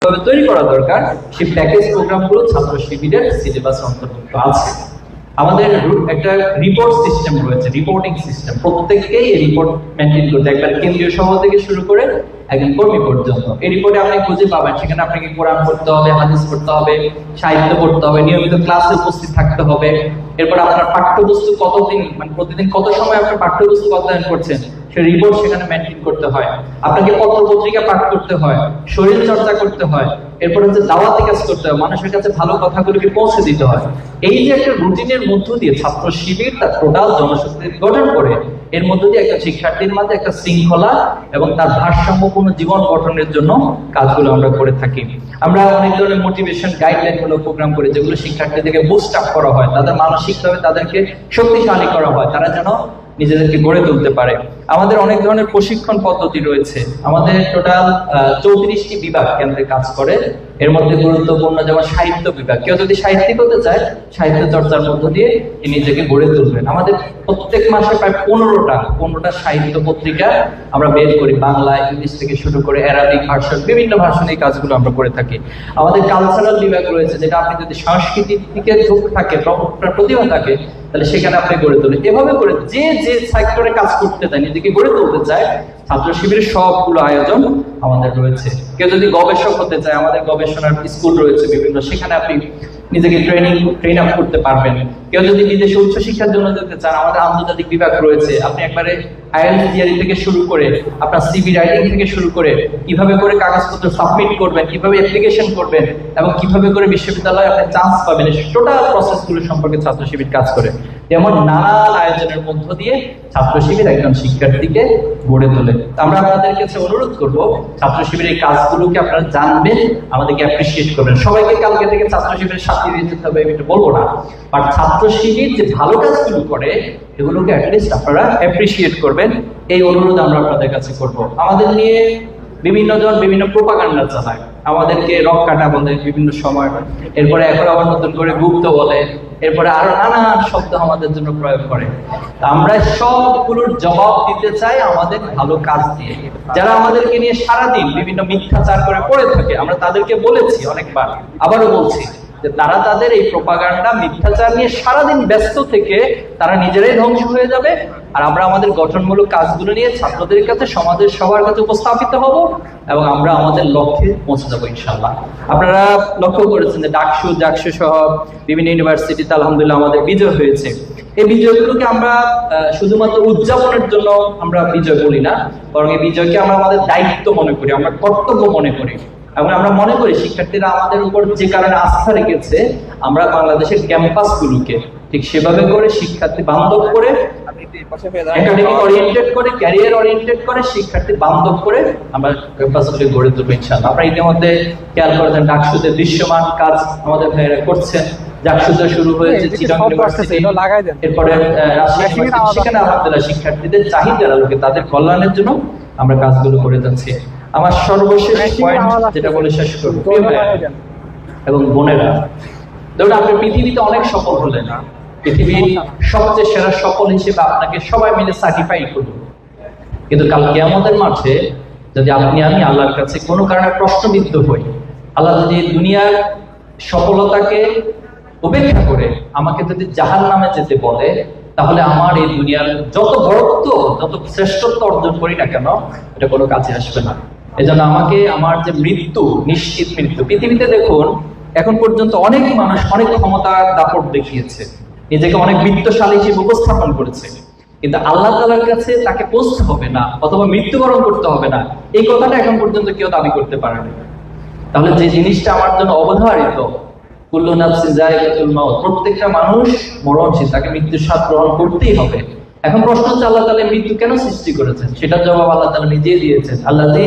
তৈরি করা দরকার, সেই প্যাকেজ প্রোগ্রামগুলো ছাত্র শিবিরের সিলেবাস অন্তর্ভুক্ত আছে। আমাদের একটা রিপোর্ট সিস্টেম রয়েছে, রিপোর্টিং সিস্টেম, প্রত্যেককেই এই রিপোর্ট মেনটেন করতে, একবার কেন্দ্রীয় সভা থেকে শুরু করে একজন কর্মী পর্যন্ত এই রিপোর্টে আপনি খুঁজে পাবেন। সেখানে আপনাকে কোরআন পড়তে হবে, হাদিস পড়তে হবে, সাহিত্য পড়তে হবে, নিয়মিত ক্লাসে উপস্থিত থাকতে হবে। এরপর আপনার পাঠ্যবস্তু কতদিন, মানে প্রতিদিন কত সময় আপনার পাঠ্যবস্তু অধ্যয়ন করছেন সেই রিপোর্ট সেখানে মেনটেন করতে হয়। আপনাকে পত্র পত্রিকা পাঠ করতে হয়, শরীর চর্চা করতে হয়, এরপর হচ্ছে দাওয়াতি কাজ করতে হয়, মানুষের কাছে ভালো কথাগুলোকে পৌঁছে দিতে হয়। এই যে একটা রুটিনের মধ্য দিয়ে ছাত্র শিবির তার টোটাল জনশক্তি গঠন করে, এর মধ্য দিয়ে একটা শিক্ষার্থীর মাঝে একটা শৃঙ্খলা এবং তার ভারসাম্যপূর্ণ জীবন গঠনের জন্য কাজগুলো আমরা করে থাকি। আমরা অনেক ধরনের মোটিভেশন গাইডলাইন গুলো প্রোগ্রাম করি, যেগুলো শিক্ষার্থীদেরকে বুস্ট আপ করা হয়, তাদের মানসিকভাবে তাদেরকে শক্তিশালী করা হয়, তারা যেন নিজেদেরকে গড়ে তুলতে পারে। আমাদের অনেক ধরনের প্রশিক্ষণ পদ্ধতি রয়েছে। আমাদের টোটাল 34টি বিভাগ কেন্দ্রে কাজ করে। এর মধ্যে গুরুত্বপূর্ণ যেমন সাহিত্য বিভাগ, কেউ যদি সাহিত্যিক হতে চায় সাহিত্য চর্চার মধ্য দিয়ে নিজেকে গড়ে তুলবেন। আমাদের প্রত্যেক মাসে প্রায় 15টা সাহিত্য পত্রিকা আমরা বের করি, বাংলা, ইংলিশ থেকে শুরু করে অ্যারাবিক ভার্সন, বিভিন্ন ভার্সনে এই কাজগুলো আমরা করে থাকি। আমাদের কালচারাল বিভাগ রয়েছে, যেটা আপনি যদি সংস্কৃতির দিকে ঝোঁক থাকে, প্রতিভা থাকে, তাহলে সেখানে আপনি গড়ে তোলেন। এভাবে করে যে যে সেক্টরে কাজ করতে চায়, নিজেকে গড়ে তুলতে চায়, ছাত্র শিবিরের সবগুলো আয়োজন আমাদের রয়েছে। কেউ যদি গবেষক হতে চায়, আমাদের গবেষণার স্কুল রয়েছে বিভিন্ন, সেখানে আপনি নিজেকে ট্রেন আপ করতে পারবেন। কেউ যদি বিদেশে উচ্চশিক্ষার জন্য যেতে চান, আমাদের আন্তর্জাতিক বিভাগ রয়েছে। আপনি একবারে আইএলটিএস থিওরি থেকে শুরু করে আপনার সিভি রাইটিং থেকে শুরু করে কিভাবে করে কাগজপত্র সাবমিট করবেন, কিভাবে অ্যাপ্লিকেশন করবেন এবং কিভাবে করে বিশ্ববিদ্যালয়ে আপনি চান্স পাবেন, টোটাল প্রসেসগুলো সম্পর্কে ছাত্র শিবির কাজ করে। যেমন নানান আয়োজনের মধ্য দিয়ে ছাত্র শিবির একজন শিক্ষার্থীকে গড়ে তোলে। আমরা আপনাদের কাছে অনুরোধ করব, ছাত্র শিবিরের কাজগুলোকে আপনারা জানবেন, আমাদেরকে অ্যাপ্রিসিয়েট করবেন। সবাইকে কালকে থেকে ছাত্র শিবিরের সাথে দিয়ে যেতে হবে আমি এটা বলবো না, বাট ছাত্র শিবির যে ভালো কাজগুলো করে এগুলোকে অ্যাটলিস্ট আপনারা অ্যাপ্রিসিয়েট করবেন, এই অনুরোধ আমরা আপনাদের কাছে করব। আমাদের নিয়ে বিভিন্ন জন বিভিন্ন প্রোপাগান্ডা চালায়, আমাদেরকে রক কাটা বলে বিভিন্ন সময়, এরপরে এখন আবার নতুন করে গুপ্ত বলে, এরপরে আরো নানান শব্দ আমাদের জন্য প্রয়োগ করে। আমরা সবগুলোর জবাব দিতে চাই আমাদের ভালো কাজ দিয়ে। যারা আমাদেরকে নিয়ে সারাদিন বিভিন্ন মিথ্যাচার করে পড়ে থাকে, আমরা তাদেরকে বলেছি অনেকবার, আবারও বলছি যে তারা তাদের এই প্রোপাগান্ডা মিথ্যাচার নিয়ে সারাদিন ব্যস্ত থেকে তারা নিজেরাই ধ্বংস হয়ে যাবে, আর আমরা আমাদের গঠনমূলক কাজগুলো নিয়ে ছাত্রদের কাছে, সমাজের সবার কাছে উপস্থাপিত হব এবং আমরা আমাদের লক্ষ্যে পৌঁছে যাবো ইনশাআল্লাহ। আপনারা লক্ষ্য করেছেন যে জাকসু সহ বিভিন্ন ইউনিভার্সিটিতে আলহামদুলিল্লাহ আমাদের বিজয় হয়েছে। এই বিজয়গুলোকে আমরা শুধুমাত্র উদযাপনের জন্য আমরা বিজয় বলি না, বরং এই বিজয়কে আমরা আমাদের দায়িত্ব মনে করি, আমরা কর্তব্য মনে করি। এবং আমরা মনে করি শিক্ষার্থীরা আমাদের উপর যে কারণে আস্থা রেখেছে, আমরা বাংলাদেশের ক্যাম্পাসগুলোকে ঠিক সেভাবে করে শিক্ষার্থী বান্ধব করে, একাডেমিক ওরিয়েন্টেড করে, ক্যারিয়ার ওরিয়েন্টেড করে, শিক্ষার্থী বান্ধব করে আমরা ক্যাম্পাসগুলো গড়ে তুলবো ইনশাআল্লাহ। আপনারা ইতিমধ্যে খেয়াল করেছেন ডাকসুতে দৃশ্যমান কাজ আমাদের ভাইয়েরা করছেন। ডাকসুতে শুরু হয়েছে চিটাং ইউনিভার্সিটি, এরপরে সেখানে আলহামদুলিল্লাহ শিক্ষার্থীদের চাহিদার আলোকে তাদের কল্যাণের জন্য আমরা কাজগুলো করে যাচ্ছি। আমার সর্বশেষ পয়েন্ট যেটা বলে শেষ করব, এবং বোনেরা, ধরুন আপনি পৃথিবীতে অনেক সফল হলেন, পৃথিবীর সবচেয়ে সেরা সফল হিসেবে আপনাকে সবাই মিলে সার্টিফাই করবে, কিন্তু কাল কিয়ামতের মাঠে যদি আপনি আমি আল্লাহর কাছে কোনো কারণে প্রশ্নবিদ্ধ হই, আল্লাহ যদি দুনিয়ার সফলতাকে উপেক্ষা করে আমাকে যদি জাহান্নামে যেতে বলে, তাহলে আমার এই দুনিয়ার যত বড়ত্ব, যত শ্রেষ্ঠত্ব অর্জন করি না কেন, এটা কোনো কাজে আসবে না। এজন্য আমাকে আমার যে মৃত্যু, নিশ্চিত মৃত্যু, পৃথিবীতে দেখুন এখন পর্যন্ত অনেক মানুষ অনেক ক্ষমতার দাপট দেখিয়েছে, নিজেকে অনেক বিত্তশালী হিসেবে উপস্থাপন করেছে, কিন্তু আল্লাহ তাআলার কাছে তাকে পৌঁছতে হবে না অথবা মৃত্যুবরণ করতে হবে না, এই কথাটা এখন পর্যন্ত কেউ দাবি করতে পারে না। তাহলে যে জিনিসটা আমার জন্য অবধারিত, কুল্লু নাফসিন যায়কাতুল মাউত, প্রত্যেকটা মানুষ মরণশীল, তাকে মৃত্যুর স্বাদ গ্রহণ করতেই হবে। এখন প্রশ্ন হচ্ছে আল্লাহ তাআলা মৃত্যু কেন সৃষ্টি করেছেন, সেটার জবাব আল্লাহ তাআলা নিজেই দিয়েছেন। আল্লাযী